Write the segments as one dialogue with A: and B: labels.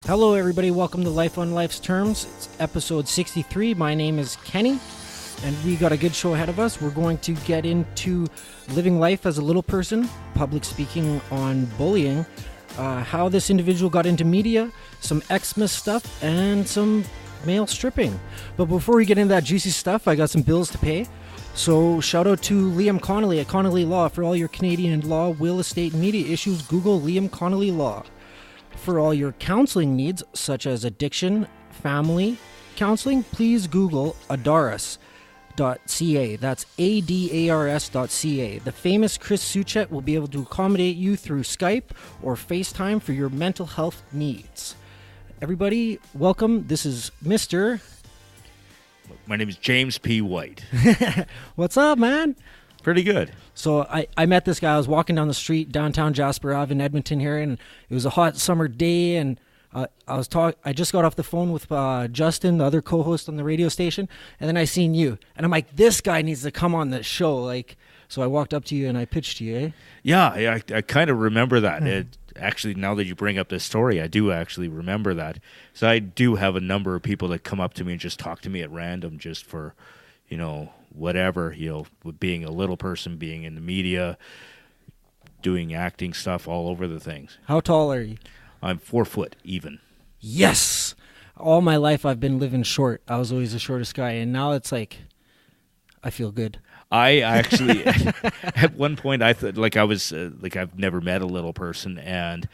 A: Hello, everybody. Welcome to Life on Life's Terms. It's episode 63. My name is Kenny, and we got a good show ahead of us. We're going to get into living life as a little person, public speaking on bullying, how this individual got into media, some Xmas stuff, and some male stripping. But before we get into that juicy stuff, I got some bills to pay. So shout out to Liam Connolly at Connolly Law. For all your Canadian law, will, estate, and media issues, Google Liam Connolly Law. For all your counseling needs, such as addiction, family counseling, please Google adaris.ca. That's ADARS.ca. The famous Chris Suchet will be able to accommodate you through Skype or FaceTime for your mental health needs. Everybody, welcome. This is Mr.
B: My name is James P. White.
A: What's up, man?
B: Pretty good.
A: So I met this guy. I was walking down the street downtown Jasper Ave in Edmonton here, and it was a hot summer day, and I just got off the phone with Justin, the other co-host on the radio station, and then I seen you, and I'm like, this guy needs to come on the show. So I walked up to you and I pitched you, eh?
B: Yeah, I kind of remember that. Actually, now that you bring up this story, I do actually remember that. So I do have a number of people that come up to me and just talk to me at random, just for, whatever, with being a little person, being in the media, doing acting stuff, all over the things.
A: How tall are you?
B: I'm 4 foot even.
A: Yes! All my life I've been living short. I was always the shortest guy, and now it's like, I feel good.
B: I actually, at one point, I thought, I've never met a little person, and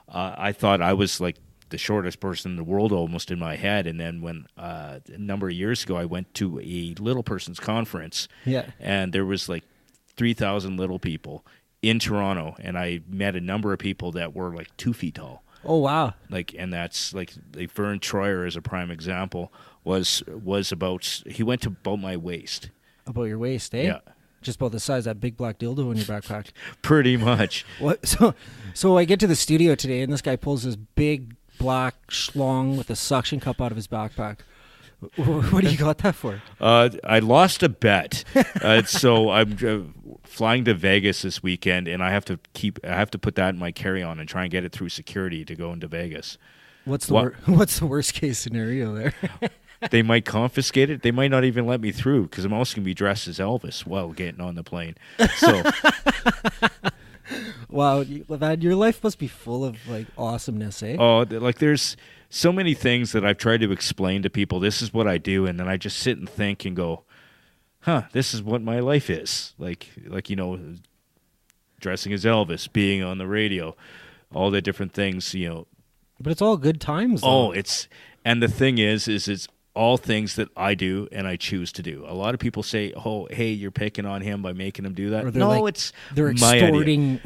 B: I thought I was like the shortest person in the world almost in my head. And then when a number of years ago I went to a little person's conference, and there was like 3,000 little people in Toronto, and I met a number of people that were like 2 feet tall.
A: Oh wow!
B: And that's like Vern Troyer as a prime example was about, he went to about my waist.
A: About your waist, eh?
B: Yeah.
A: Just about the size of that big black dildo in your backpack.
B: Pretty much.
A: What? So I get to the studio today, and this guy pulls this big black schlong with a suction cup out of his backpack. What do you got that for?
B: I lost a bet, so I'm flying to Vegas this weekend, and I have to put that in my carry-on and try and get it through security to go into Vegas.
A: What's the worst case scenario there?
B: They might confiscate it. They might not even let me through because I'm also going to be dressed as Elvis while getting on the plane. So,
A: wow, man, your life must be full of like awesomeness, eh?
B: Oh, there's so many things that I've tried to explain to people. This is what I do, and then I just sit and think and go, "Huh, this is what my life is." Like dressing as Elvis, being on the radio, all the different things,
A: But it's all good times, though.
B: And the thing is it's all things that I do and I choose to do. A lot of people say, "Oh, hey, you're picking on him by making him do that." No,
A: they're extorting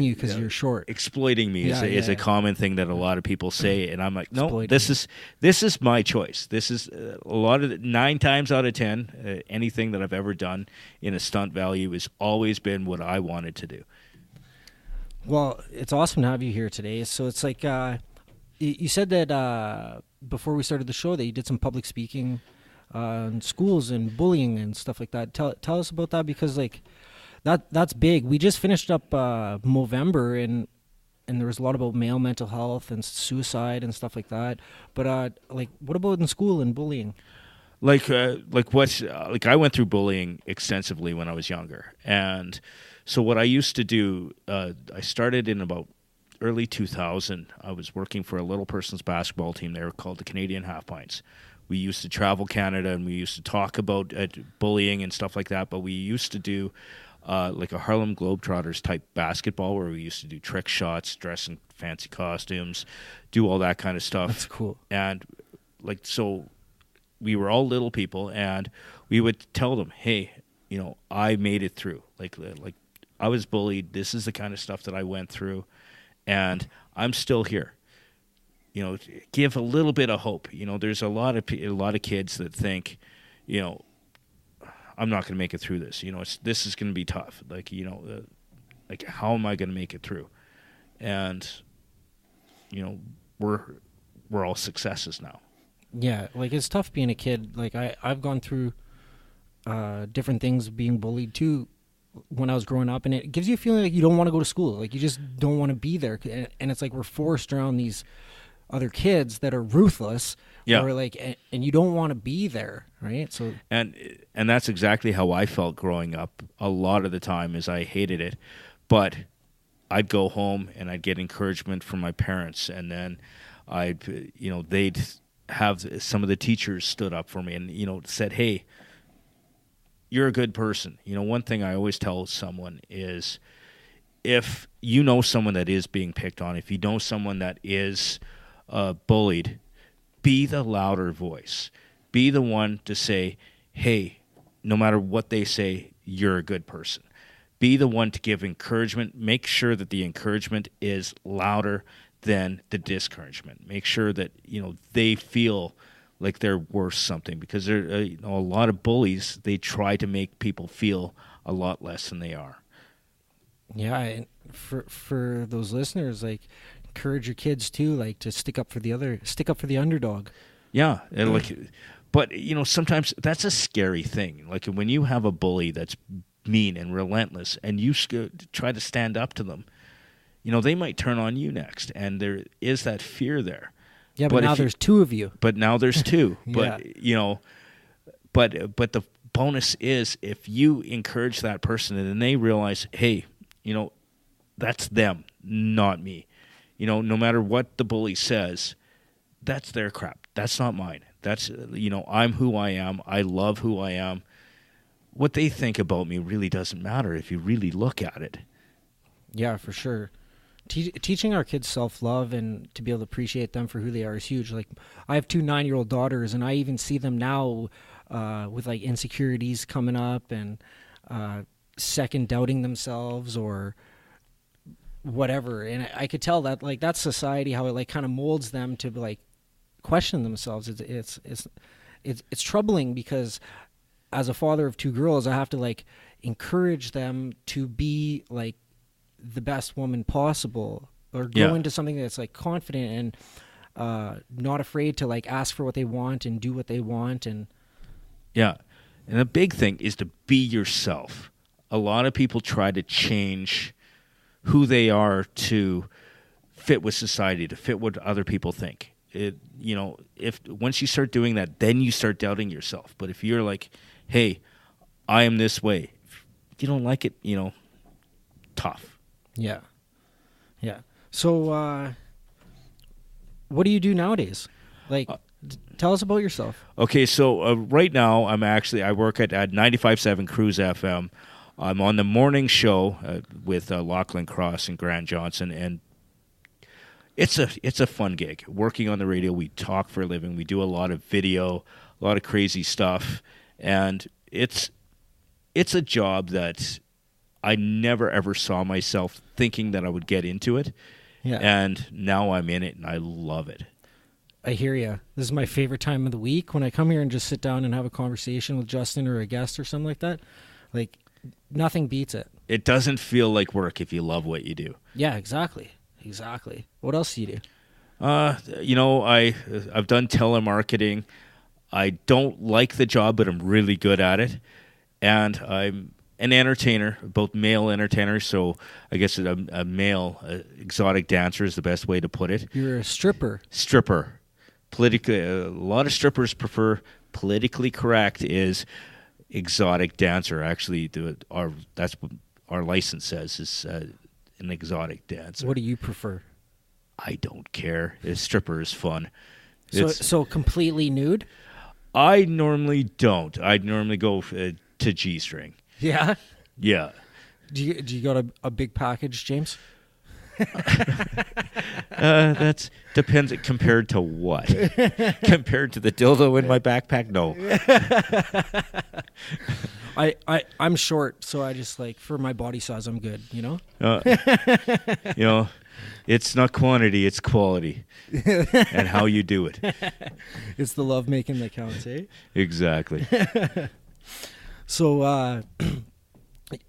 A: you because you're short.
B: Exploiting me is a common thing that a lot of people say, and I'm like, no, this is my choice. This is a lot of 9 times out of 10, anything that I've ever done in a stunt value has always been what I wanted to do.
A: Well, it's awesome to have you here today. So it's like you said that. Before we started the show, that you did some public speaking in schools and bullying and stuff like that. Tell us about that, because like that's big. We just finished up Movember, and there was a lot about male mental health and suicide and stuff like that. But what about in school and bullying?
B: I went through bullying extensively when I was younger, and so what I used to do, I started in about early 2000, I was working for a little person's basketball team. They were called the Canadian Half Pints. We used to travel Canada, and we used to talk about bullying and stuff like that, but we used to do like a Harlem Globetrotters type basketball where we used to do trick shots, dress in fancy costumes, do all that kind of stuff.
A: That's cool.
B: And so we were all little people, and we would tell them, hey, I made it through. Like I was bullied. This is the kind of stuff that I went through. And I'm still here. Give a little bit of hope. There's a lot of kids that think, I'm not going to make it through this. This is going to be tough. How am I going to make it through? And we're all successes now.
A: Yeah, it's tough being a kid. I've gone through different things, being bullied too, when I was growing up, and it gives you a feeling like you don't want to go to school, like you just don't want to be there, and it's like we're forced around these other kids that are ruthless.
B: Yeah.
A: Or like, and you don't want to be there, right? So
B: and that's exactly how I felt growing up. A lot of the time, is I hated it, but I'd go home and I'd get encouragement from my parents, and then they'd have some of the teachers stood up for me and said, "Hey, you're a good person." One thing I always tell someone is, if you know someone that is being picked on, if you know someone that is bullied, be the louder voice. Be the one to say, hey, no matter what they say, you're a good person. Be the one to give encouragement. Make sure that the encouragement is louder than the discouragement. Make sure that they feel like they're worth something, because there a lot of bullies, they try to make people feel a lot less than they are.
A: Yeah, and for those listeners, like, encourage your kids too, like, to stick up for the underdog.
B: Yeah, and but sometimes that's a scary thing. Like, when you have a bully that's mean and relentless, and you try to stand up to them, they might turn on you next, and there is that fear there.
A: Yeah, but now there's two of you.
B: But now there's two.
A: Yeah.
B: But but the bonus is, if you encourage that person and then they realize, hey, that's them, not me. No matter what the bully says, that's their crap. That's not mine. That's, I'm who I am. I love who I am. What they think about me really doesn't matter if you really look at it.
A: Yeah, for sure. Teaching our kids self-love and to be able to appreciate them for who they are is huge. Like, I have 2 9-year-old daughters, and I even see them now with like insecurities coming up and second doubting themselves or whatever. And I could tell that, like, that's society, how it like kind of molds them to like question themselves. It's troubling, because as a father of 2 girls, I have to like encourage them to be like the best woman possible, or go into something that's like confident and not afraid to like ask for what they want and do what they want. And
B: the big thing is to be yourself. A lot of people try to change who they are to fit with society, to fit what other people think. If once you start doing that, then you start doubting yourself. But if you're like, hey, I am this way, if you don't like it, tough.
A: Yeah. So, what do you do nowadays? Like, tell us about yourself.
B: Okay, so right now I work at 95.7 Cruise FM. I'm on the morning show with Lachlan Cross and Grant Johnson, and it's a fun gig. Working on the radio, we talk for a living. We do a lot of video, a lot of crazy stuff, and it's a job that I never ever saw myself thinking that I would get into it.
A: Yeah.
B: And now I'm in it, and I love it.
A: I hear you. This is my favorite time of the week, when I come here and just sit down and have a conversation with Justin or a guest or something like that. Like, nothing beats it.
B: It doesn't feel like work if you love what you do.
A: Yeah, exactly. What else do you do?
B: I've done telemarketing. I don't like the job, but I'm really good at it. And I'm an entertainer, both male entertainer, so I guess a male exotic dancer is the best way to put it.
A: You're a stripper.
B: Stripper. Politically, a lot of strippers prefer politically correct is exotic dancer. Actually, that's what our license says, is an exotic dancer.
A: What do you prefer?
B: I don't care. A stripper is fun.
A: So completely nude?
B: I normally don't. I'd normally go to G-string.
A: Yeah?
B: Yeah.
A: Do you got a big package, James?
B: That's depends. Compared to what? Compared to the dildo in my backpack? No.
A: I'm short, so I just like, for my body size, I'm good.
B: It's not quantity, it's quality, and how you do it.
A: It's the love making that counts, eh?
B: Exactly.
A: So,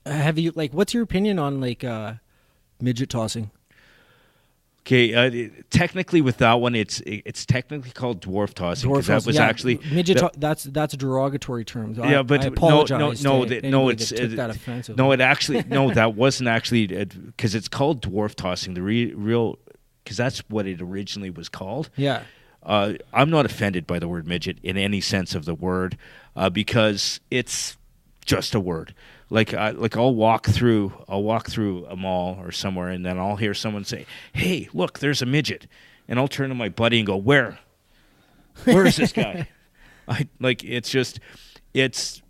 A: have you, like, what's your opinion on like midget tossing?
B: Okay, technically with that one, it's technically called dwarf tossing, because that was actually
A: midget. That's a derogatory term.
B: Yeah, but
A: I apologize.
B: No,
A: it's took that offensive.
B: No, it actually that wasn't actually, because it's called dwarf tossing. The real because that's what it originally was called.
A: Yeah.
B: I'm not offended by the word midget in any sense of the word, because it's just a word. Like I'll walk through a mall or somewhere, and then I'll hear someone say, "Hey, look, there's a midget," and I'll turn to my buddy and go, "Where is this guy?" It's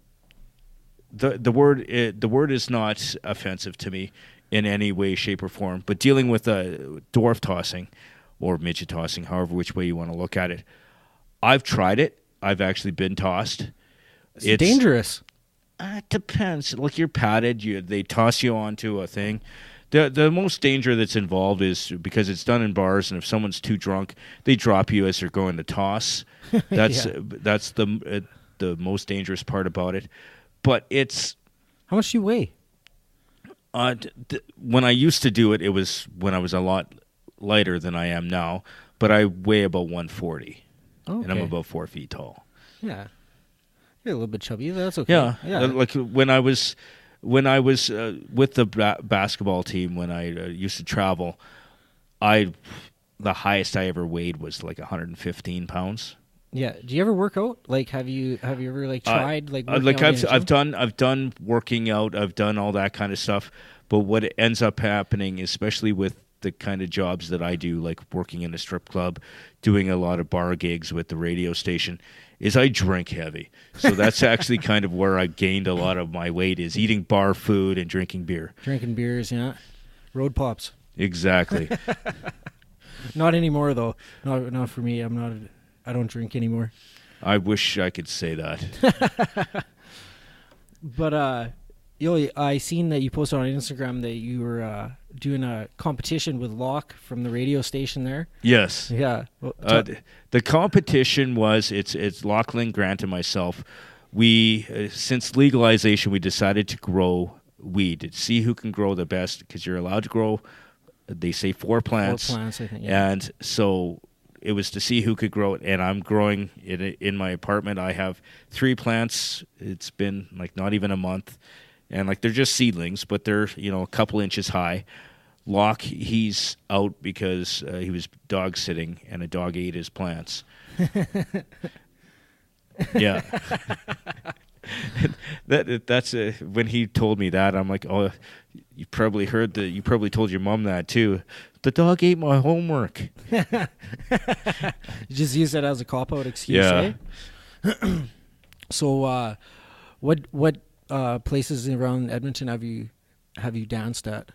B: the word is not offensive to me in any way, shape, or form. But dealing with dwarf tossing or midget tossing, however which way you want to look at it, I've tried it. I've actually been tossed.
A: It's dangerous.
B: It depends. Like, you're padded. They toss you onto a thing. The most danger that's involved is because it's done in bars, and if someone's too drunk, they drop you as they're going to toss. That's the most dangerous part about it. But it's...
A: How much do you weigh?
B: When I used to do it, it was when I was a lot lighter than I am now. But I weigh about 140, and I'm about 4 feet tall.
A: Yeah. You're a little bit chubby. That's okay.
B: Yeah. Like when I was with the basketball team, when I used to travel, the highest I ever weighed was like 115 pounds.
A: Yeah. Do you ever work out? Like, have you ever like tried
B: I've done working out. I've done all that kind of stuff. But what ends up happening, especially with the kind of jobs that I do, like working in a strip club, doing a lot of bar gigs with the radio station, is I drink heavy. So that's actually kind of where I gained a lot of my weight, is eating bar food and drinking beer.
A: Drinking beers, yeah. Road pops.
B: Exactly.
A: Not anymore, though. Not for me. I don't drink anymore.
B: I wish I could say that.
A: But I seen that you posted on Instagram that you were doing a competition with Locke from the radio station there.
B: Yes.
A: Yeah. Well,
B: the competition was it's Lachlan, Grant, and myself. We since legalization, we decided to grow weed to see who can grow the best, because you're allowed to grow. They say 4 plants.
A: 4 plants, I think. Yeah.
B: And so it was to see who could grow it, and I'm growing it in my apartment. I have 3 plants. It's been like not even a month. And like, they're just seedlings, but they're, a couple inches high. Locke, he's out because he was dog sitting, and a dog ate his plants. Yeah. That's when he told me that, I'm like, oh, you probably told your mom that too. The dog ate my homework.
A: You just use that as a cop-out excuse,
B: yeah.
A: Eh? So, what places around Edmonton have you danced at?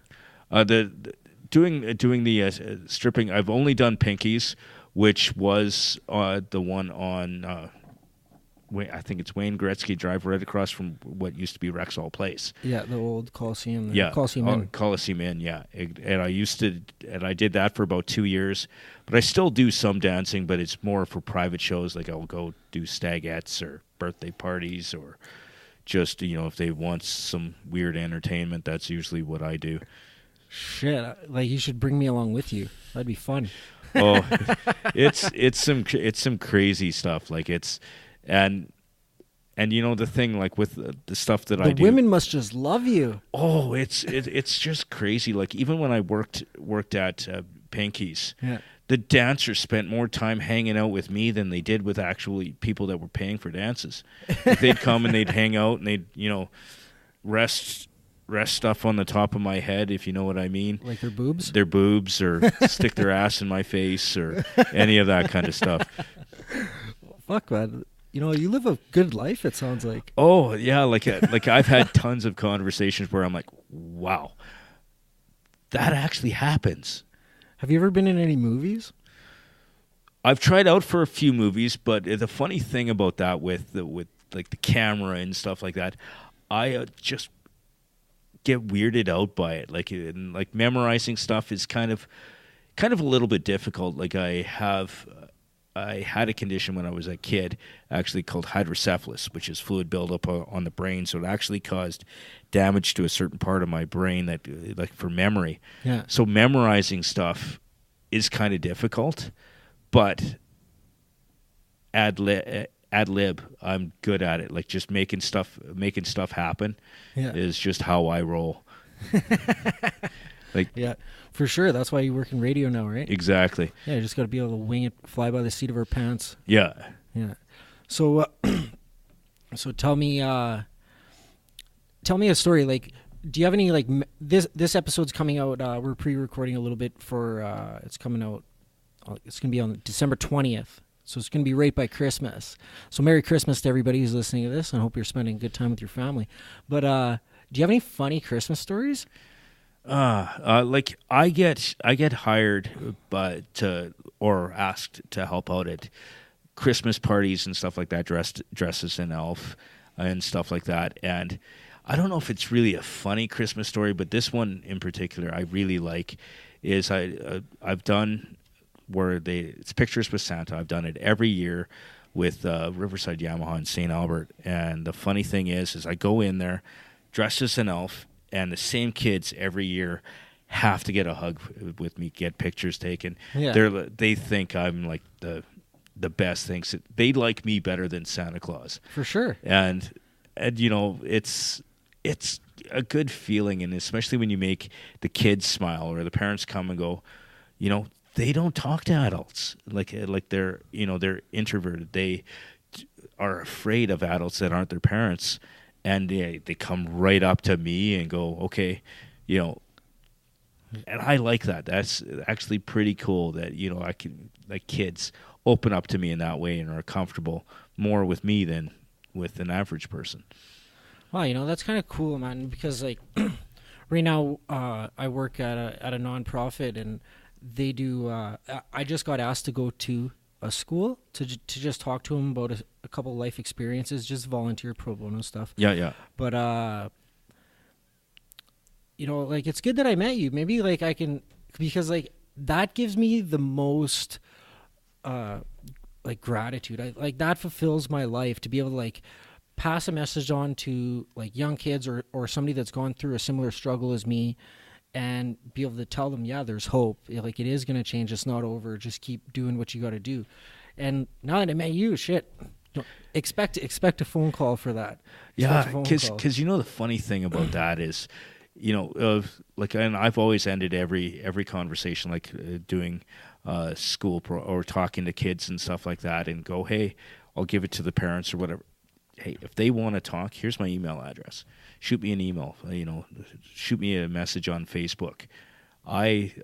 B: Doing the stripping, I've only done Pinky's, which was the one on I think it's Wayne Gretzky Drive, right across from what used to be Rexall Place.
A: Yeah, the old Coliseum.
B: Yeah,
A: Coliseum Inn.
B: Coliseum Inn. Yeah, and I did that for about 2 years. But I still do some dancing, but it's more for private shows. Like, I'll go do stagettes or birthday parties, or just, if they want some weird entertainment. That's usually what I do.
A: Shit, like, you should bring me along with you. That'd be fun.
B: Oh, it's some crazy stuff. Like, it's and the thing, like, with the stuff that I do,
A: the women must just love you.
B: Oh, it's just crazy. Like, even when I worked at Pinky's,
A: yeah,
B: the dancers spent more time hanging out with me than they did with actually people that were paying for dances. Like, they'd come and they'd hang out, and they'd rest stuff on the top of my head, if you know what I mean.
A: Like their boobs?
B: Their boobs, or stick their ass in my face, or any of that kind of stuff.
A: Fuck, man. You live a good life, it sounds like.
B: Oh, yeah. Like I've had tons of conversations where I'm like, wow, that actually happens.
A: Have you ever been in any movies?
B: I've tried out for a few movies, but the funny thing about that with like the camera and stuff like that, I just get weirded out by it. Like memorizing stuff is kind of a little bit difficult. Like, I had a condition when I was a kid, actually called hydrocephalus, which is fluid buildup on the brain. So it actually caused damage to a certain part of my brain that, like, for memory.
A: Yeah.
B: So memorizing stuff is kind of difficult, but ad lib, I'm good at it. Like, just making stuff happen is just how I roll. Like,
A: Yeah, for sure. That's why you work in radio now, right?
B: exactly.
A: Yeah, you just got to be able to wing it, fly by the seat of our pants.
B: Yeah.
A: Yeah. So, so tell me a story. Like, do you have any like this episode's coming out? We're pre-recording a little bit for. It's coming out. It's gonna be on December 20th. So it's gonna be right by Christmas. So Merry Christmas to everybody who's listening to this, and I hope you're spending a good time with your family. But do you have any funny Christmas stories?
B: Like I get hired, or asked to help out at Christmas parties and stuff like that, dressed as an elf and stuff like that. And I don't know if it's really a funny Christmas story, but this one in particular I really like. Is I've done where it's pictures with Santa. I've done it every year with Riverside Yamaha in St. Albert. And the funny thing is I go in there dressed as an elf, and the same kids every year have to get a hug with me, get pictures taken.
A: Yeah.
B: They think I'm like the best things. They like me better than Santa Claus.
A: For sure.
B: And you know, it's a good feeling, and especially when you make the kids smile or the parents come and go, you know, they don't talk to adults like they're, you know, they're introverted. They are afraid of adults that aren't their parents, and they come right up to me and go, okay, you know, and I like that. That's actually pretty cool that, you know, I can, like, kids open up to me in that way and are comfortable more with me than with an average person.
A: Wow, you know, that's kind of cool, man, because like right now I work at a nonprofit, and they do I just got asked to go to a school to just talk to them about a couple life experiences, just volunteer pro bono stuff.
B: Yeah.
A: But you know, like, it's good that I met you. Maybe like I can, because like that gives me the most like gratitude. Like that fulfills my life, to be able to like pass a message on to like young kids or somebody that's gone through a similar struggle as me, and be able to tell them, yeah, there's hope. Like, it is going to change. It's not over. Just keep doing what you got to do. And now that I met you, shit, expect a phone call for that.
B: Yeah, because you know the funny thing about that is, you know, like, and I've always ended every conversation like doing school or talking to kids and stuff like that, and go, hey, I'll give it to the parents or whatever. Hey, if they want to talk, here's my email address. Shoot me an email. You know, shoot me a message on Facebook. I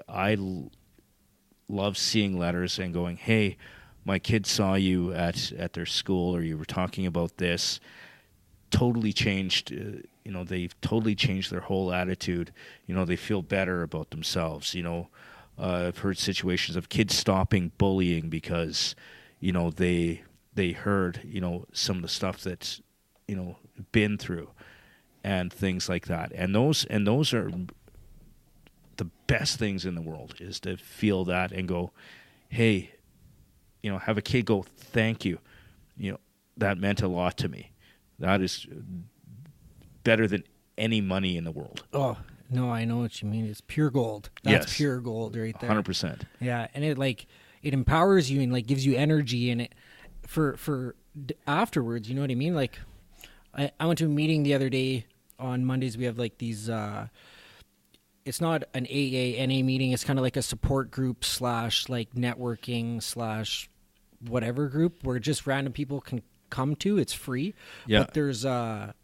B: love seeing letters and going, hey, my kid saw you at their school, or you were talking about this. Totally changed. You know, they've totally changed their whole attitude. You know, they feel better about themselves. You know, I've heard situations of kids stopping bullying because, you know, they heard, you know, some of the stuff that's, you know, been through and things like that. And those are the best things in the world, is to feel that and go, hey, you know, have a kid go, thank you. You know, that meant a lot to me. That is better than any money in the world. Oh,
A: no, I know what you mean. It's pure gold. That's pure gold right there.
B: 100%.
A: Yeah, and it empowers you and like gives you energy, and it for afterwards, you know what I mean? Like, I went to a meeting the other day. On Mondays we have like these it's not an AA-NA meeting, it's kind of like a support group / like networking / whatever group where just random people can come to. It's free.
B: Yeah.
A: But there's a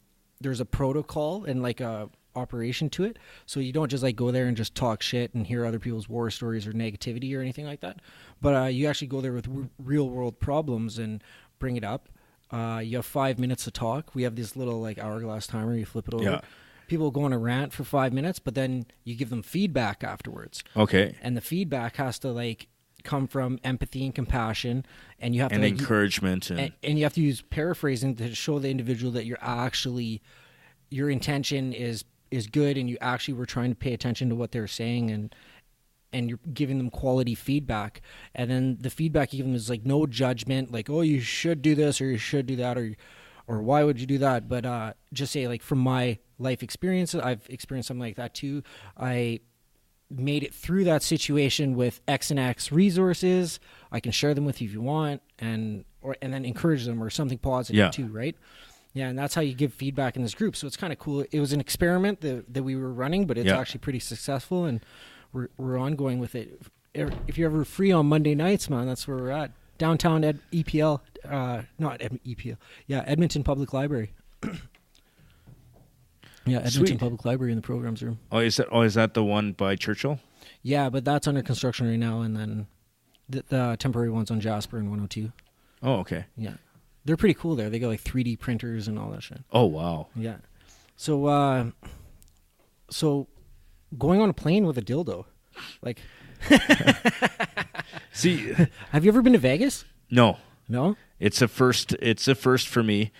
A: protocol and like a operation to it, so you don't just like go there and just talk shit and hear other people's war stories or negativity or anything like that, but you actually go there with real world problems and bring it up. You have 5 minutes to talk. We have this little like hourglass timer. You flip it over.
B: Yeah.
A: People go on a rant for 5 minutes, but then you give them feedback afterwards.
B: Okay.
A: And the feedback has to like come from empathy and compassion, and you have to
B: encouragement,
A: and you have to use paraphrasing to show the individual that your intention is good, and you actually were trying to pay attention to what they're saying, and you're giving them quality feedback. And then the feedback you give them is like no judgment, like, oh, you should do this or you should do that, or why would you do that? But just say, like, from my life experience, I've experienced something like that too. I made it through that situation with X and X resources. I can share them with you if you want, and then encourage them, or something positive too, right? Yeah, and that's how you give feedback in this group. So it's kind of cool. It was an experiment that we were running, but it's actually pretty successful, and we're ongoing with it. If you're ever free on Monday nights, man, that's where we're at. Downtown EPL, not EPL. Yeah, Edmonton Public Library. Yeah, Edmonton
B: Sweet.
A: Public Library in the programs room.
B: Oh, is that the one by Churchill?
A: Yeah, but that's under construction right now, and then the temporary one's on Jasper and 102.
B: Oh, okay.
A: Yeah. They're pretty cool there. They got like 3D printers and all that shit.
B: Oh, wow.
A: Yeah. So going on a plane with a dildo, like.
B: See,
A: have you ever been to Vegas?
B: No.
A: No?
B: It's a first. It's a first for me.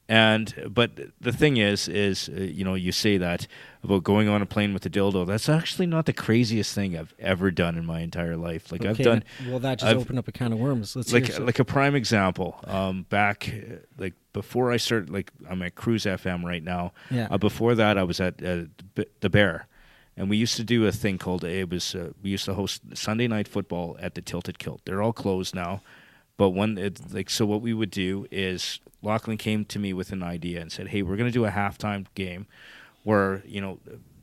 B: But the thing is, you say that about going on a plane with a dildo. That's actually not the craziest thing I've ever done in my entire life. Like, okay, I've done.
A: Well, that just opened up a can of worms. Let's
B: like a prime example. Back like before I started, like I'm at Cruise FM right now.
A: Yeah.
B: Before that, I was at the Bear, and we used to do a thing called we used to host Sunday night football at the Tilted Kilt. They're all closed now. But so what we would do is Lachlan came to me with an idea and said, "Hey, we're going to do a halftime game where,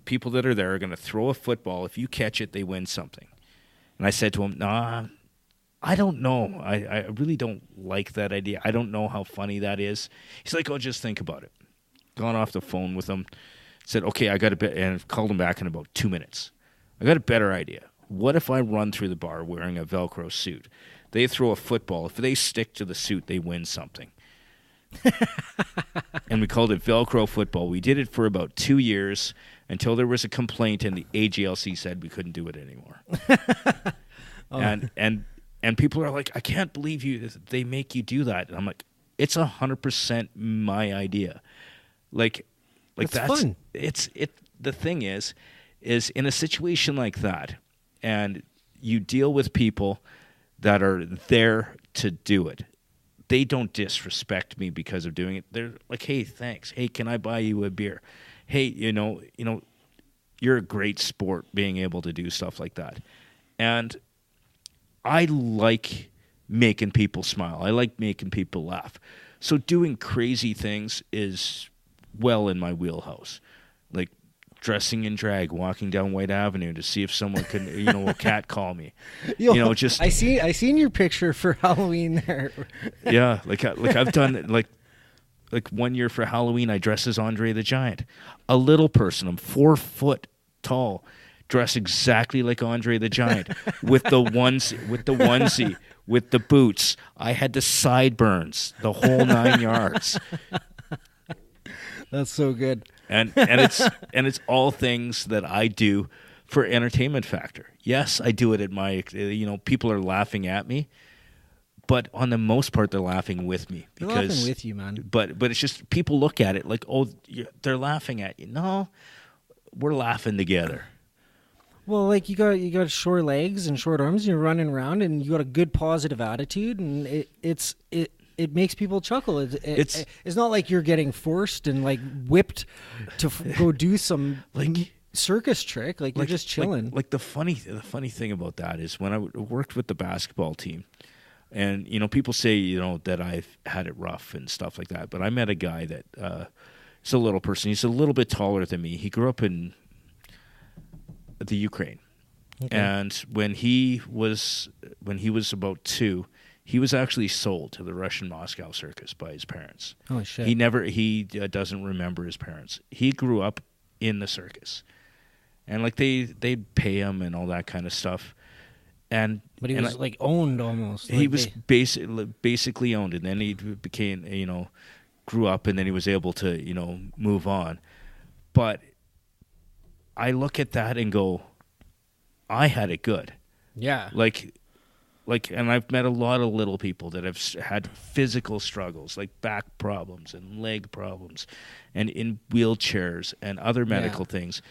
B: people that are there are going to throw a football. If you catch it, they win something." And I said to him, "Nah, I don't know. I really don't like that idea. I don't know how funny that is." He's like, "Oh, just think about it." Gone off the phone with him, said, "Okay, I got a bit," and called him back in about 2 minutes. I got a better idea. What if I run through the bar wearing a Velcro suit? They throw a football. If they stick to the suit, they win something. And we called it Velcro football. We did it for about 2 years until there was a complaint and the AGLC said we couldn't do it anymore. And people are like, "I can't believe they make you do that." And I'm like, it's 100% my idea. Like that's
A: fun.
B: The thing is in a situation like that, and you deal with people that are there to do it. They don't disrespect me because of doing it. They're like, "Hey, thanks. Hey, can I buy you a beer? Hey, you're a great sport being able to do stuff like that." And I like making people smile. I like making people laugh. So doing crazy things is well in my wheelhouse. Like dressing in drag, walking down White Avenue to see if someone can, will catcall me. Just
A: I seen your picture for Halloween there.
B: Yeah, like I've done like 1 year for Halloween, I dressed as Andre the Giant, a little person. I'm 4 foot tall, dressed exactly like Andre the Giant, with the onesie, with the boots. I had the sideburns, the whole 9 yards.
A: That's so good.
B: And it's all things that I do for entertainment factor. Yes, I do it at my people are laughing at me, but on the most part they're laughing with me
A: They're laughing with you, man.
B: But it's just people look at it like, "Oh, they're laughing at you." No, we're laughing together.
A: Well, like you got short legs and short arms, and you're running around, and you got a good positive attitude, and it makes people chuckle. It's not like you're getting forced and like whipped to go do some like circus trick. Like you're just chilling.
B: Like the funny thing about that is when I worked with the basketball team, and people say that I've had it rough and stuff like that. But I met a guy that is a little person. He's a little bit taller than me. He grew up in the Ukraine, and when he was about 2. He was actually sold to the Russian Moscow circus by his parents.
A: Oh shit!
B: He doesn't remember his parents. He grew up in the circus, and like they'd pay him and all that kind of stuff. But
A: he was like owned almost.
B: He was basically owned, and then he became grew up, and then he was able to move on. But I look at that and go, I had it good.
A: Yeah.
B: And I've met a lot of little people that have had physical struggles, like back problems and leg problems, and in wheelchairs and other medical things.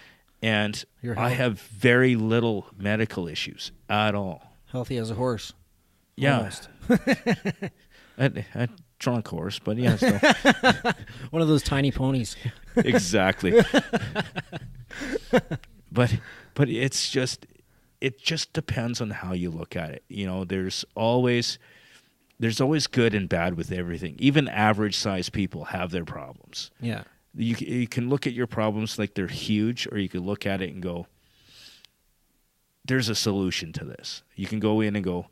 B: And I have very little medical issues at all.
A: Healthy as a horse.
B: Yeah. a drunk horse, but yeah, still.
A: One of those tiny ponies.
B: Exactly. But it's just... It just depends on how you look at it. There's always there's always good and bad with everything. Even average-sized people have their problems.
A: Yeah.
B: You can look at your problems like they're huge, or you can look at it and go, there's a solution to this. You can go in and go,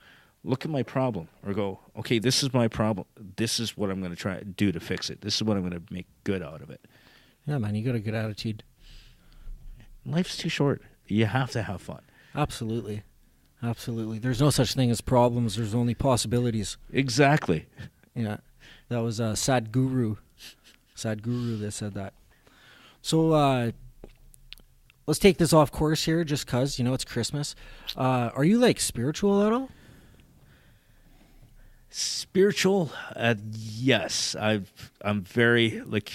B: look at my problem, or go, okay, this is my problem. This is what I'm going to try to do to fix it. This is what I'm going to make good out of it.
A: Yeah, man, you got a good attitude.
B: Life's too short. You have to have fun.
A: Absolutely. Absolutely. There's no such thing as problems. There's only possibilities.
B: Exactly.
A: Yeah. That was Sadhguru. Sadhguru that said that. So let's take this off course here just because, it's Christmas. Are you, like, spiritual at all?
B: Spiritual? Yes. I'm very, like,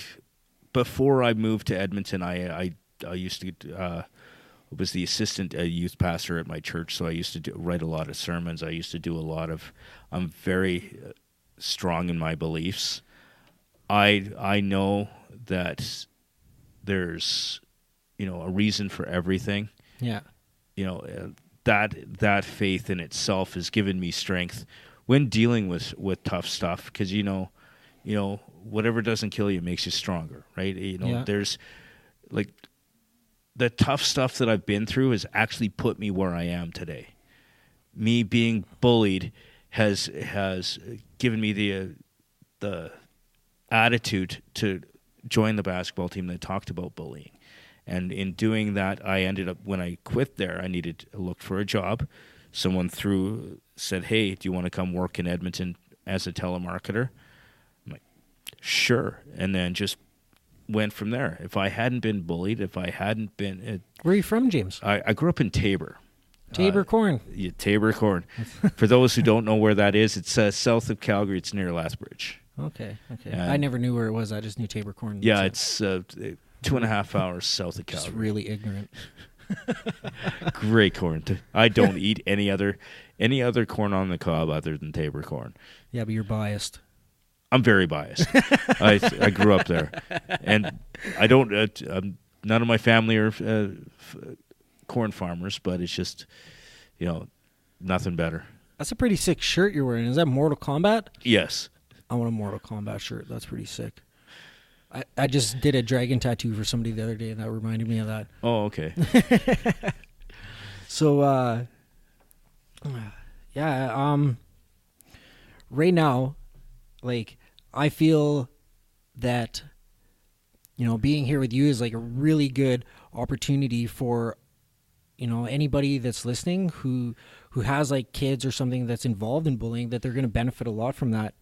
B: before I moved to Edmonton, I used to was the assistant youth pastor at my church, so I used to write a lot of sermons. I used to do a lot of. I'm very strong in my beliefs. I know that there's, a reason for everything.
A: Yeah.
B: That faith in itself has given me strength when dealing with tough stuff, because whatever doesn't kill you makes you stronger, right? There's like. The tough stuff that I've been through has actually put me where I am today. Me being bullied has given me the attitude to join the basketball team that talked about bullying. And in doing that, I ended up, when I quit there, I looked for a job. Someone said, hey, do you want to come work in Edmonton as a telemarketer? I'm like, sure. And then just went from there. If I hadn't been bullied,
A: Where are you from, James?
B: I grew up in Tabor.
A: Tabor Corn.
B: Yeah, Tabor Corn. For those who don't know where that is, it's south of Calgary. It's near Lethbridge.
A: Okay. I never knew where it was. I just knew Tabor Corn.
B: Yeah, it's 2.5 hours south of Calgary.
A: Just really ignorant.
B: Great corn. I don't eat any other corn on the cob other than Tabor corn.
A: Yeah, but you're biased.
B: I'm very biased. I grew up there, and I don't. None of my family are corn farmers, but it's just, nothing better.
A: That's a pretty sick shirt you're wearing. Is that Mortal Kombat?
B: Yes.
A: I want a Mortal Kombat shirt. That's pretty sick. I just did a dragon tattoo for somebody the other day, and that reminded me of that.
B: Oh, okay.
A: So, right now, like, I feel that, being here with you is like a really good opportunity for, anybody that's listening who has like kids or something that's involved in bullying, that they're going to benefit a lot from that,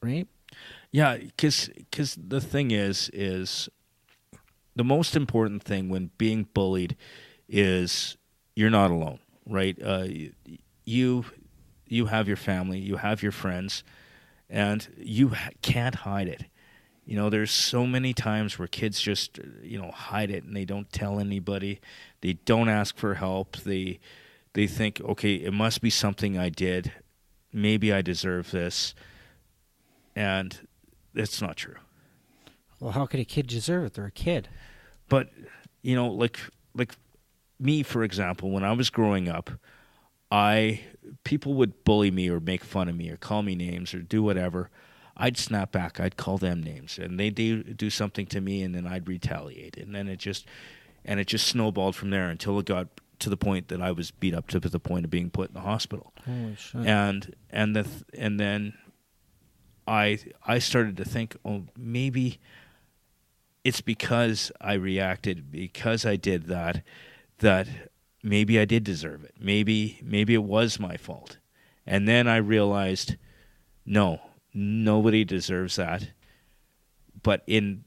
A: right?
B: Yeah, because the thing is the most important thing when being bullied is you're not alone, right? You have your family, you have your friends, and you can't hide it. There's so many times where kids just, hide it, and they don't tell anybody. They don't ask for help. They think, okay, it must be something I did. Maybe I deserve this. And it's not true.
A: Well, how could a kid deserve it? They're a kid.
B: But, like me, for example, when I was growing up, people would bully me or make fun of me or call me names or do whatever. I'd snap back. I'd call them names, and they'd do something to me, and then I'd retaliate, and then it just snowballed from there until it got to the point that I was beat up to the point of being put in the hospital.
A: Holy shit!
B: And then I started to think, oh, maybe it's because I reacted, because I did that maybe I did deserve it. Maybe it was my fault. And then I realized, no, nobody deserves that. But in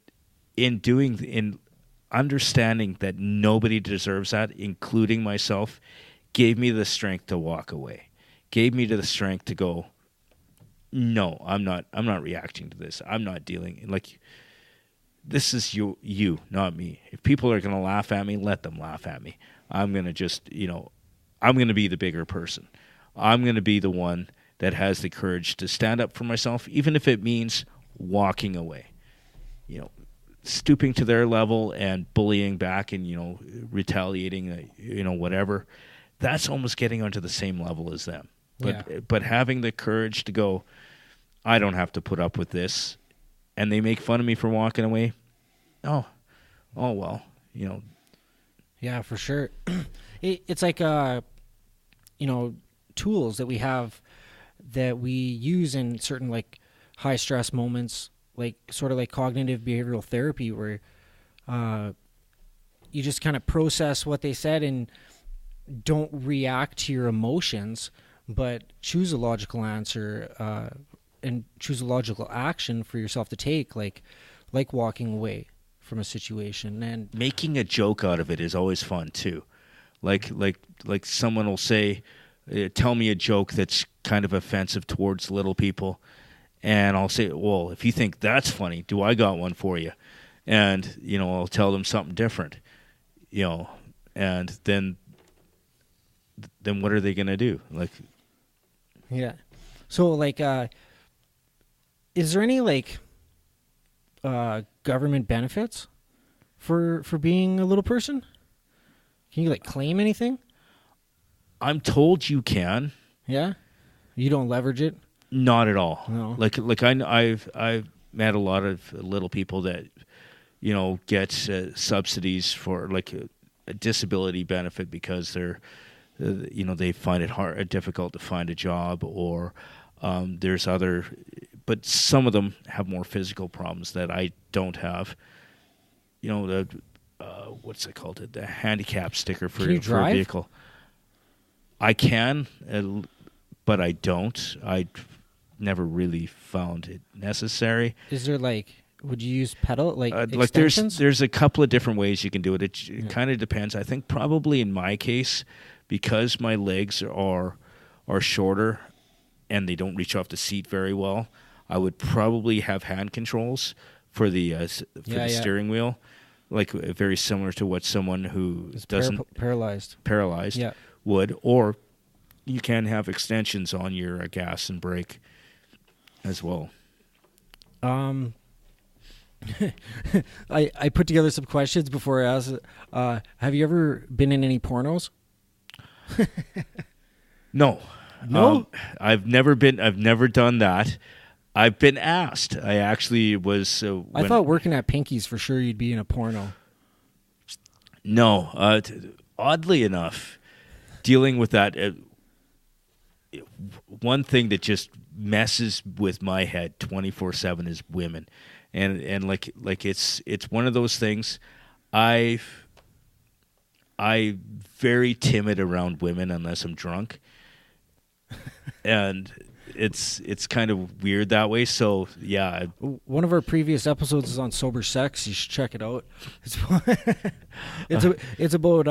B: understanding that nobody deserves that, including myself, gave me the strength to walk away. Gave me the strength to go, no, I'm not reacting to this. I'm not dealing like this is you, not me. If people are going to laugh at me, let them laugh at me. I'm going to just, I'm going to be the bigger person. I'm going to be the one that has the courage to stand up for myself, even if it means walking away. Stooping to their level and bullying back and, retaliating, whatever. That's almost getting onto the same level as them. But having the courage to go, I don't have to put up with this, and they make fun of me for walking away. Oh well,
A: Yeah, for sure. It's like tools that we have that we use in certain like high stress moments, like sort of like cognitive behavioral therapy, where you just kind of process what they said and don't react to your emotions, but choose a logical answer and choose a logical action for yourself to take, like walking away from a situation. And
B: making a joke out of it is always fun too. Like someone will say, tell me a joke that's kind of offensive towards little people, and I'll say, well, if you think that's funny, do I got one for you? And I'll tell them something different, and then what are they gonna do? Like,
A: yeah. So like, is there any like government benefits for being a little person? Can you like claim anything?
B: I'm told you can.
A: Yeah. You don't leverage it?
B: Not at all.
A: No.
B: Like I've met a lot of little people that get subsidies for like a disability benefit because they're they find it difficult to find a job, or there's other, but some of them have more physical problems that I don't have. What's it called? The handicap sticker for a vehicle. I can, but I don't. I never really found it necessary.
A: Is there like, would you use pedal extensions?
B: Like there's a couple of different ways you can do it. It kind of depends. I think probably in my case, because my legs are shorter and they don't reach off the seat very well, I would probably have hand controls for the steering wheel, like very similar to what someone who doesn't paralyzed would. Or you can have extensions on your gas and brake as well.
A: I put together some questions before I asked. Have you ever been in any pornos?
B: No.
A: No?
B: I've never done that. I've been asked. I actually was.
A: I thought working at Pinky's for sure you'd be in a porno.
B: No. Oddly enough, dealing with that, one thing that just messes with my head 24/7 is women, and like it's one of those things. I'm very timid around women unless I'm drunk, and it's kind of weird that way. So yeah,
A: one of our previous episodes is on sober sex. You should check it out. It's about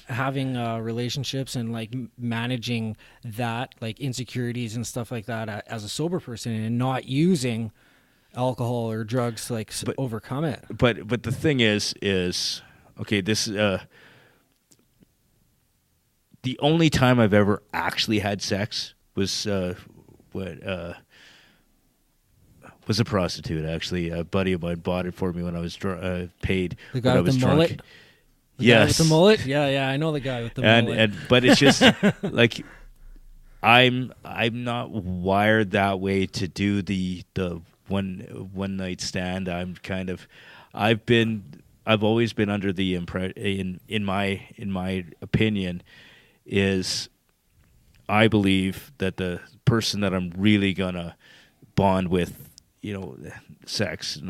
A: having relationships and like managing that, like insecurities and stuff like that as a sober person, and not using alcohol or drugs to overcome it.
B: But the thing is okay. This the only time I've ever actually had sex was a prostitute. Actually, a buddy of mine bought it for me when I was paid.
A: The guy with the mullet.
B: Yes,
A: with the mullet. Yeah, I know the guy with the mullet.
B: But it's just like I'm not wired that way to do the one night stand. I've always been under the impression, in my opinion, is I believe that the person that I'm really gonna bond with, sex,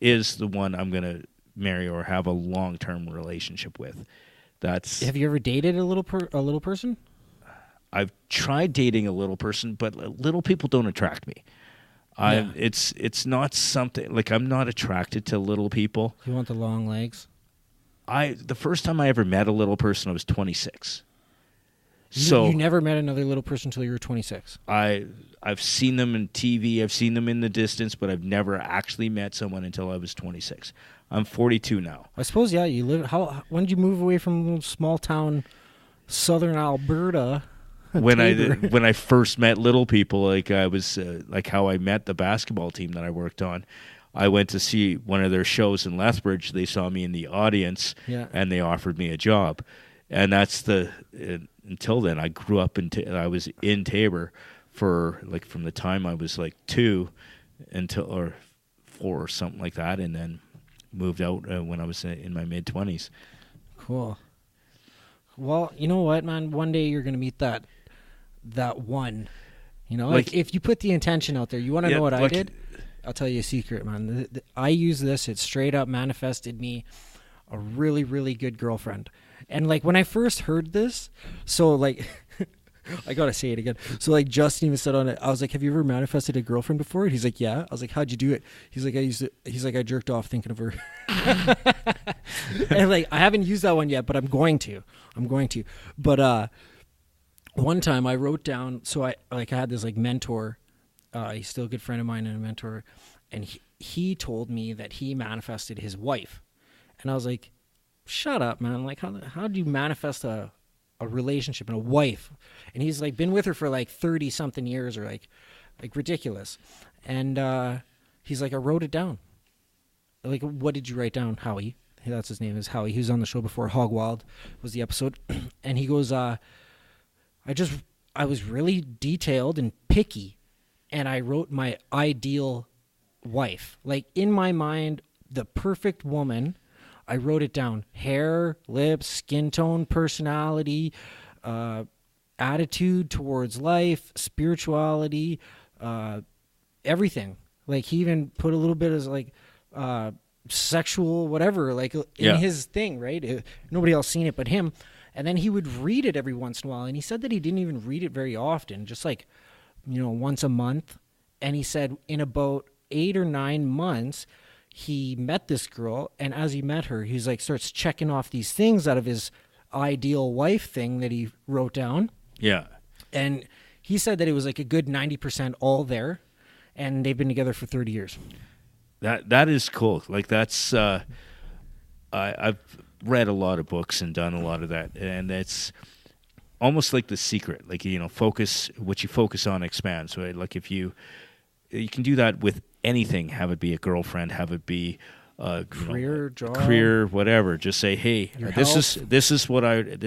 B: is the one I'm gonna marry or have a long-term relationship with.
A: Have you ever dated a little person?
B: I've tried dating a little person, but little people don't attract me. It's not something like I'm not attracted to little people.
A: You want the long legs?
B: The first time I ever met a little person, I was 26.
A: You never met another little person until you were 26.
B: I've seen them in TV. I've seen them in the distance, but I've never actually met someone until I was 26. I'm 42 now.
A: I suppose, yeah. You live. When did you move away from a little small town, southern Alberta?
B: When I first met little people, like I was like how I met the basketball team that I worked on. I went to see one of their shows in Lethbridge. They saw me in the audience, and they offered me a job, and that's until then, I grew up I was in Tabor for like from the time I was like 2 until or 4 or something like that, and then moved out when I was in my mid-20s.
A: Cool. Well, you know what, man? One day you're gonna meet that one. You know, like if you put the intention out there, you want to know what I did? I'll tell you a secret, man. I use this. It straight up manifested me a really, really good girlfriend. And like when I first heard this, so like I gotta say it again. So like Justin even said on it, I was like, "Have you ever manifested a girlfriend before?" And he's like, "Yeah." I was like, "How'd you do it?" He's like, I jerked off thinking of her." And like I haven't used that one yet, but I'm going to. But one time I wrote down. So I had this like mentor. He's still a good friend of mine and a mentor, and he told me that he manifested his wife, and I was like, "Shut up, man! Like how do you manifest a relationship and a wife?" And he's like been with her for like 30 something years, or like ridiculous. And he's like, "I wrote it down." Like, "What did you write down?" Howie, that's his name, is Howie. He was on the show before. Hog Wild was the episode. And he goes, I was really detailed and picky, and I wrote my ideal wife, like in my mind, the perfect woman. I wrote it down: hair, lips, skin tone, personality, attitude towards life, spirituality, everything. Like he even put a little bit as like sexual whatever, like in his thing, right? Nobody else seen it but him. And then he would read it every once in a while. And he said that he didn't even read it very often, just like, once a month. And he said in about 8 or 9 months, he met this girl, and as he met her, he's like starts checking off these things out of his ideal wife thing that he wrote down.
B: Yeah.
A: And he said that it was like a good 90% all there, and they've been together for 30 years.
B: That is cool. Like that's I've read a lot of books and done a lot of that, and it's almost like The Secret. Like focus what you focus on expands. Right? Like if you can do that with anything, have it be a girlfriend, have it be
A: career, job,
B: career, whatever. Just say, "Hey, this is what I want.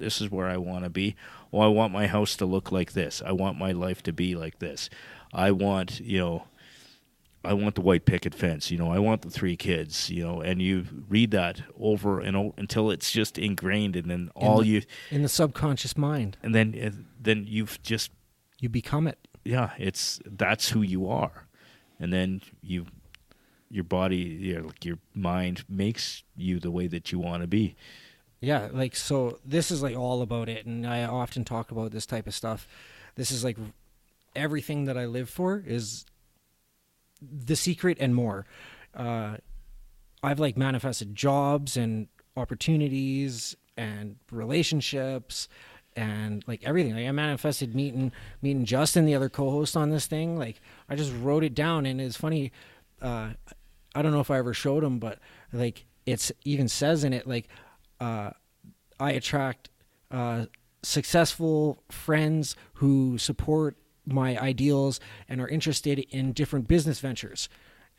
B: This is where I want to be. Well, I want my house to look like this. I want my life to be like this. I want I want the white picket fence. I want the 3 kids. And you read that over and over until it's just ingrained, and then in
A: the subconscious mind,
B: and then you
A: become it.
B: Yeah, that's who you are, and then your body, your mind makes you the way that you want to be.
A: Yeah, like so. This is like all about it, and I often talk about this type of stuff. This is like everything that I live for is The Secret and more. I've like manifested jobs and opportunities and relationships. And like everything, like I manifested meeting Justin, the other co-host on this thing. Like I just wrote it down, and it's funny. I don't know if I ever showed him, but like it's even says in it, like I attract successful friends who support my ideals and are interested in different business ventures.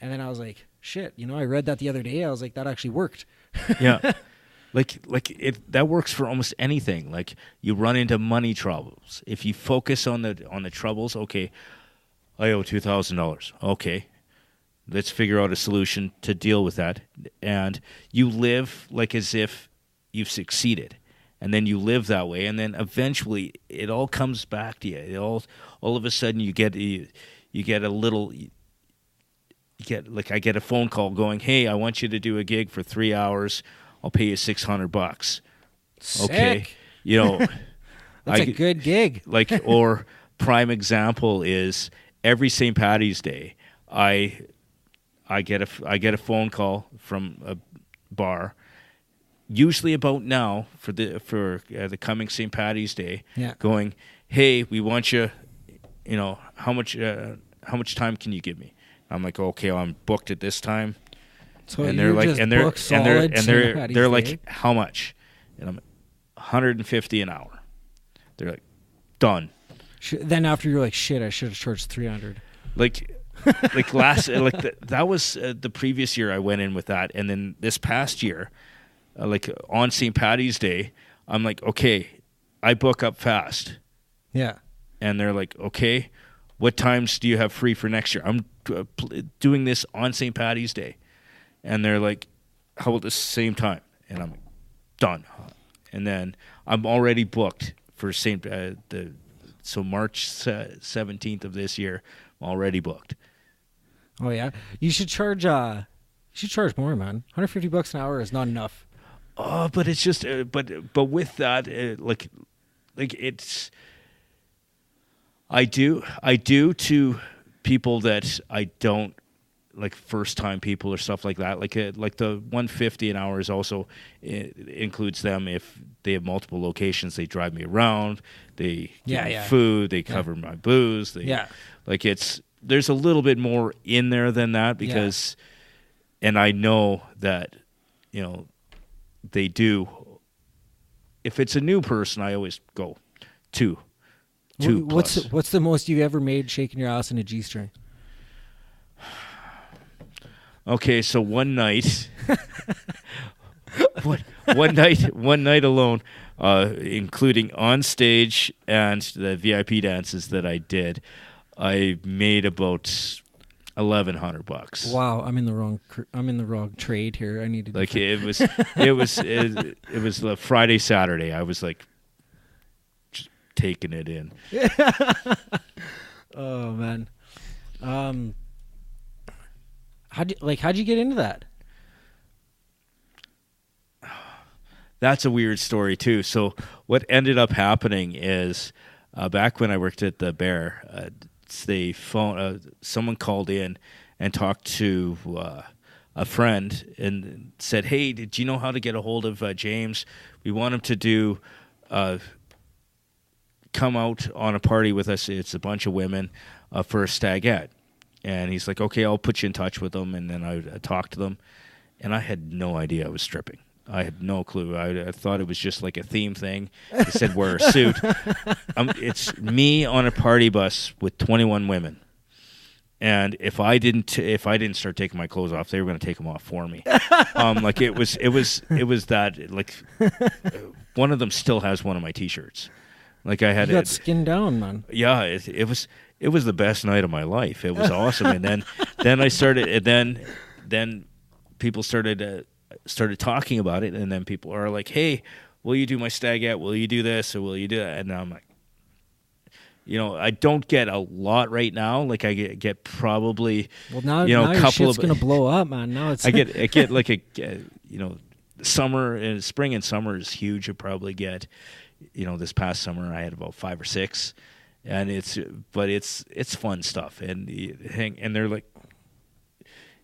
A: And then I was like, shit, I read that the other day. I was like, that actually worked.
B: Yeah. Like that works for almost anything. Like you run into money troubles. If you focus on the troubles, okay, I owe $2,000. Okay, let's figure out a solution to deal with that. And you live like as if you've succeeded, and then you live that way, and then eventually it all comes back to you. All of a sudden you get a little. I get a phone call going, "Hey, I want you to do a gig for 3 hours. I'll pay you $600.
A: Sick.
B: Okay,
A: that's a good gig.
B: Like, or prime example is every St. Paddy's Day, I get a phone call from a bar, usually about now for the coming St. Paddy's Day, going, "Hey, we want you. How much time can you give me?" I'm like, "Okay, I'm booked at this time."
A: So
B: and they're like,
A: just
B: and they're
A: booked solid
B: they're like, "How much?" And I'm $150 an hour. They're like, "Done."
A: Then after you're like, "Shit, I should have charged $300."
B: That was the previous year I went in with that, and then this past year, on St. Paddy's Day, I'm like, "Okay, I book up fast.
A: Yeah.
B: And they're like, okay, what times do you have free for next year? I'm doing this on St. Paddy's Day. And they're like, how about the same time? And I'm like, done. And then I'm already booked for so March 17th of this year, I'm already booked.
A: Oh yeah, you should charge more, man. $150 an hour is not enough.
B: Oh, but it's just, but with that, like it's, I do to people that I don't like, first time people or stuff like that. Like the $150 an hour is also includes them if they have multiple locations. They drive me around. They give me food. They cover my booze. Like there's a little bit more in there than that because, and I know that, they do. If it's a new person, I always go two plus.
A: What's the most you've ever made shaking your ass in a G-string?
B: Okay, so one night, one night alone, including on stage and the VIP dances that I did, I made about $1,100.
A: Wow, I'm in the wrong trade here. I need to
B: like it was the Friday, Saturday. I was like just taking it in.
A: Oh man. How'd you get into that?
B: That's a weird story too. So what ended up happening is back when I worked at the Bear, someone called in and talked to a friend and said, "Hey, did you know how to get a hold of James? We want him to do come out on a party with us. It's a bunch of women for a stagette." And he's like, "Okay, I'll put you in touch with them." And then I talked to them, and I had no idea I was stripping. I had no clue. I thought it was just like a theme thing. They said wear a suit. It's me on a party bus with 21 women, and if I didn't start taking my clothes off, they were going to take them off for me. Like it was that like one of them still has one of my T-shirts. Like I had
A: you got skinned down, man.
B: Yeah, it was the best night of my life. It was awesome. And then I started, and then people started talking about it, and then people are like, "Hey, will you do my stagette? Will you do this, or will you do that?" And I'm like, I don't get a lot right now. Like I get probably
A: now
B: a
A: your
B: couple
A: shit's gonna blow up, man. Now it's
B: I get like summer and spring and summer is huge. I probably get this past summer I had about 5 or 6. And it's fun stuff, and they're like,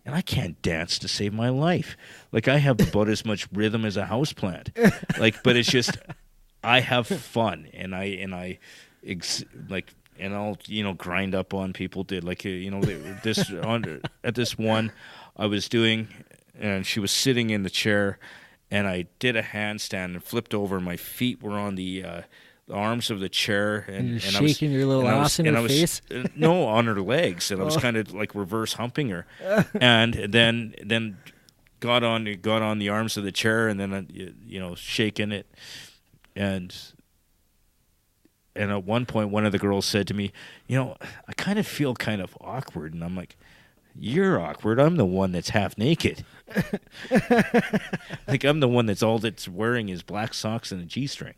B: and I can't dance to save my life. Like I have about as much rhythm as a houseplant. Like, but it's just I have fun, and I'll grind up on people. Did like this at this one I was doing, and she was sitting in the chair, and I did a handstand and flipped over. And my feet were on the arms of the chair, and
A: shaking your little ass in her face.
B: No, on her legs, and I was kind of like reverse humping her, and then got on the arms of the chair, and then shaking it, and at one point one of the girls said to me, "I kind of feel kind of awkward," and I'm like, "You're awkward. I'm the one that's half naked." Like I'm the one that's wearing is black socks and a G-string.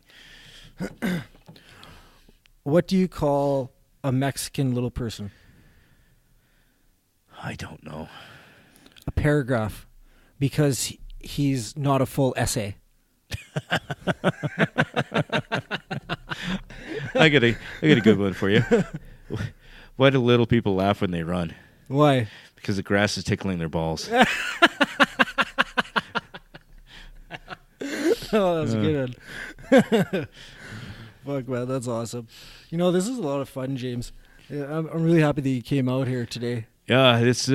A: What do you call a Mexican little person?
B: I don't know.
A: A paragraph, because he's not a full essay.
B: I got a good one for you. Why do little people laugh when they run?
A: Why?
B: Because the grass is tickling their balls.
A: Oh, that's a good one. Fuck, man, that's awesome. This is a lot of fun, James. Yeah, I'm really happy that you came out here today.
B: Yeah, it's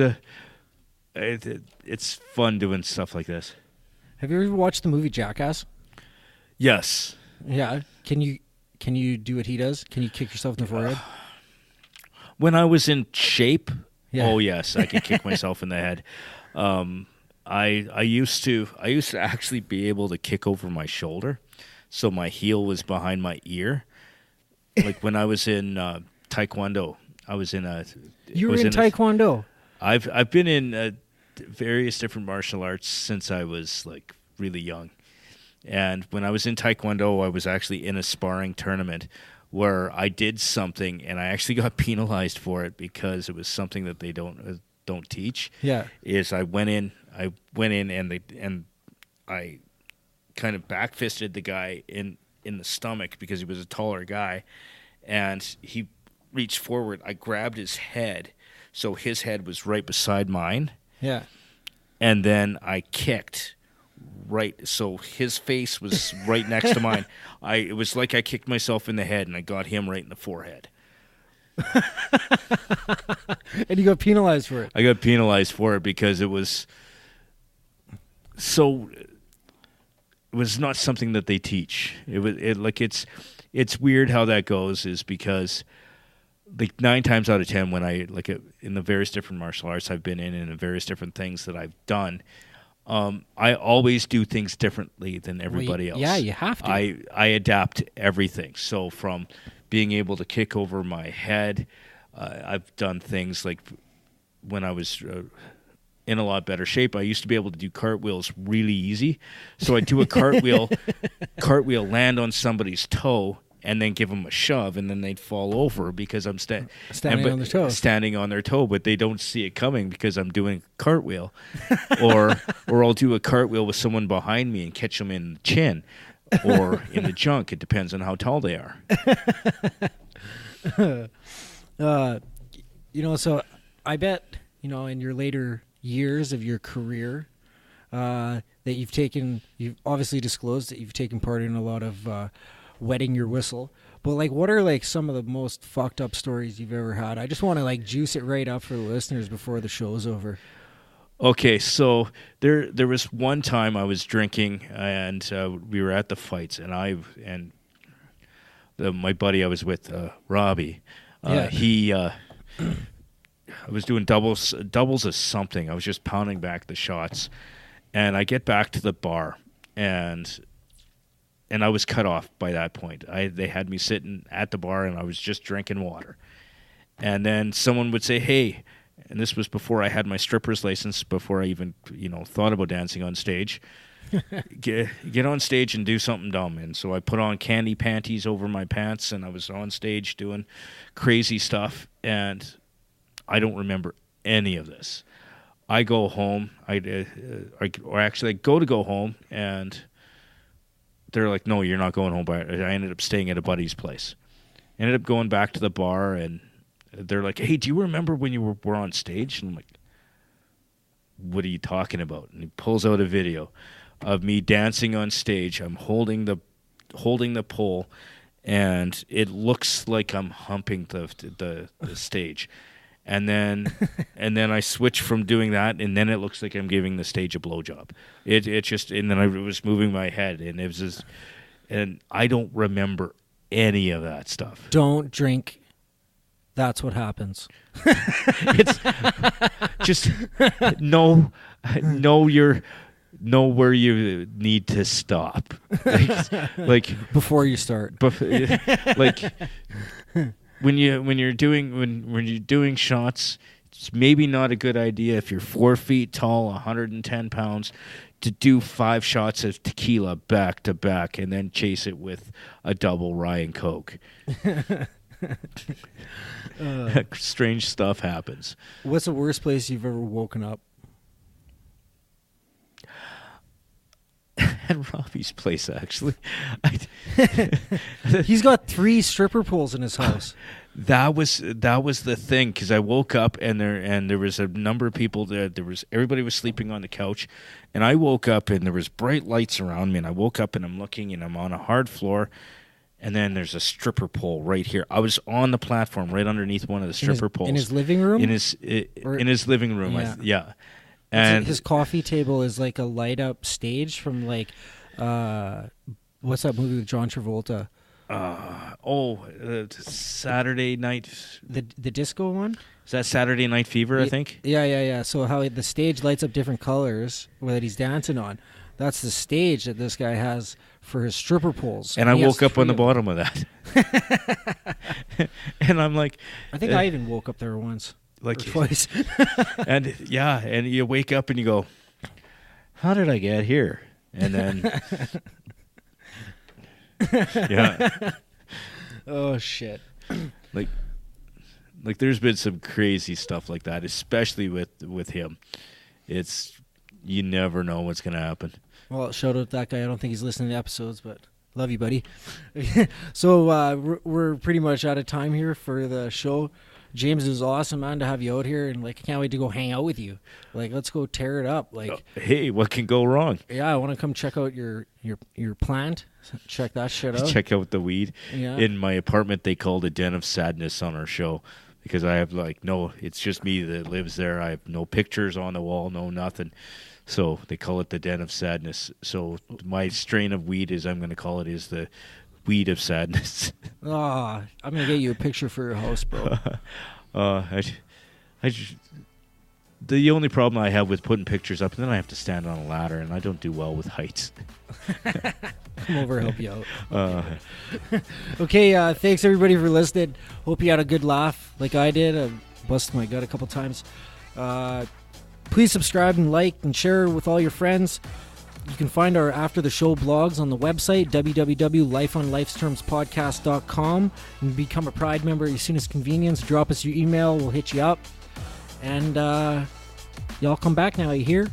B: fun doing stuff like this.
A: Have you ever watched the movie Jackass?
B: Yes.
A: Yeah. Can you do what he does? Can you kick yourself in the forehead?
B: When I was in shape,
A: yeah.
B: Oh yes, I could kick myself in the head. I used to actually be able to kick over my shoulder. so my heel was behind my ear. Like when I was in Taekwondo, I was in a.
A: You were in Taekwondo.
B: I've been in various different martial arts since I was like really young, and when I was in Taekwondo, I was actually in a sparring tournament where I did something, and I actually got penalized for it because it was something that they don't teach.
A: Yeah,
B: is I went in and I kind of backfisted the guy in the stomach because he was a taller guy, and he reached forward. I grabbed his head, so his head was right beside mine.
A: Yeah.
B: And then I kicked right, so his face was right next to mine. It was like I kicked myself in the head, and I got him right in the forehead.
A: And you got penalized for it.
B: I got penalized for it because it was so. It was not something that they teach. It's weird how that goes. Is because like 9 times out of 10 when I in the various different martial arts I've been in and the various different things that I've done, I always do things differently than everybody else.
A: Yeah, you have to.
B: I adapt everything. So from being able to kick over my head, I've done things like when I was in a lot better shape, I used to be able to do cartwheels really easy. So I'd do a cartwheel, land on somebody's toe, and then give them a shove, and then they'd fall over because I'm standing on their toe, but they don't see it coming because I'm doing a cartwheel, or I'll do a cartwheel with someone behind me and catch them in the chin or in the junk. It depends on how tall they are.
A: So I bet in your later years of your career that you've obviously disclosed that you've taken part in a lot of wetting your whistle, but like what are like some of the most fucked up stories you've ever had? I just want to like juice it right up for the listeners before the show's over.
B: Okay, so there was one time I was drinking and we were at the fights, and my buddy I was with, Robbie, I was doing doubles of something. I was just pounding back the shots, and I get back to the bar, and I was cut off by that point. They had me sitting at the bar, and I was just drinking water. And then someone would say, hey, and this was before I had my stripper's license, before I even thought about dancing on stage, get on stage and do something dumb. And so I put on candy panties over my pants, and I was on stage doing crazy stuff, and I don't remember any of this. I go home, I go home, and they're like, no, you're not going home. But I ended up staying at a buddy's place. Ended up going back to the bar, and they're like, hey, do you remember when you were on stage? And I'm like, what are you talking about? And he pulls out a video of me dancing on stage. I'm holding the pole, and it looks like I'm humping the stage. And then I switch from doing that, and then it looks like I'm giving the stage a blowjob. And then I was moving my head, and it was just, and I don't remember any of that stuff.
A: Don't drink. That's what happens.
B: It's just know where you need to stop. Like
A: before you start.
B: Like. When you're doing shots, it's maybe not a good idea if you're 4 feet tall, 110 pounds, to do 5 shots of tequila back to back and then chase it with a double rye and Coke. Strange stuff happens.
A: What's the worst place you've ever woken up?
B: At Robbie's place, actually.
A: He's got 3 stripper poles in his house.
B: That was the thing, because I woke up and there was a number of people there. Everybody was sleeping on the couch, and I woke up and there was bright lights around me. And I woke up and I'm looking, and I'm on a hard floor, and then there's a stripper pole right here. I was on the platform right underneath one of the stripper poles
A: in his living room.
B: In his living room, yeah. And
A: his coffee table is like a light up stage from like what's that movie with John Travolta?
B: Saturday Night.
A: The disco one?
B: Is that Saturday Night Fever, I think?
A: Yeah. So how the stage lights up different colors that he's dancing on. That's the stage that this guy has for his stripper poles.
B: And I woke up on the bottom of that. And I'm like...
A: I think I even woke up there once.
B: Like
A: twice.
B: And yeah, and you wake up and you go, how did I get here? And then... yeah.
A: Oh, shit.
B: Like there's been some crazy stuff like that, especially with him. It's... You never know what's going to happen.
A: Well, shout out that guy. I don't think he's listening to episodes, but love you, buddy. So we're pretty much out of time here for the show. James, it was awesome, man, to have you out here, and like I can't wait to go hang out with you. Like, let's go tear it up. Like,
B: hey, what can go wrong?
A: Yeah, I want to come check out your plant. Check that shit out.
B: Check out the weed.
A: Yeah.
B: In my apartment, they called a Den of Sadness on our show. Because I have it's just me that lives there. I have no pictures on the wall, no nothing. So they call it the Den of Sadness. So my strain of weed I'm going to call it is the Weed of Sadness.
A: I'm going to get you a picture for your house, bro.
B: The only problem I have with putting pictures up, and then I have to stand on a ladder, and I don't do well with heights.
A: Come over, help you out. Okay, thanks everybody for listening. Hope you had a good laugh like I did. I busted my gut a couple times. Please subscribe and like and share with all your friends. You can find our after the show blogs on the website www.lifeonlifestermspodcast.com. You can become a Pride member as soon as convenience. Drop us your email, we'll hit you up. And y'all come back now, you hear?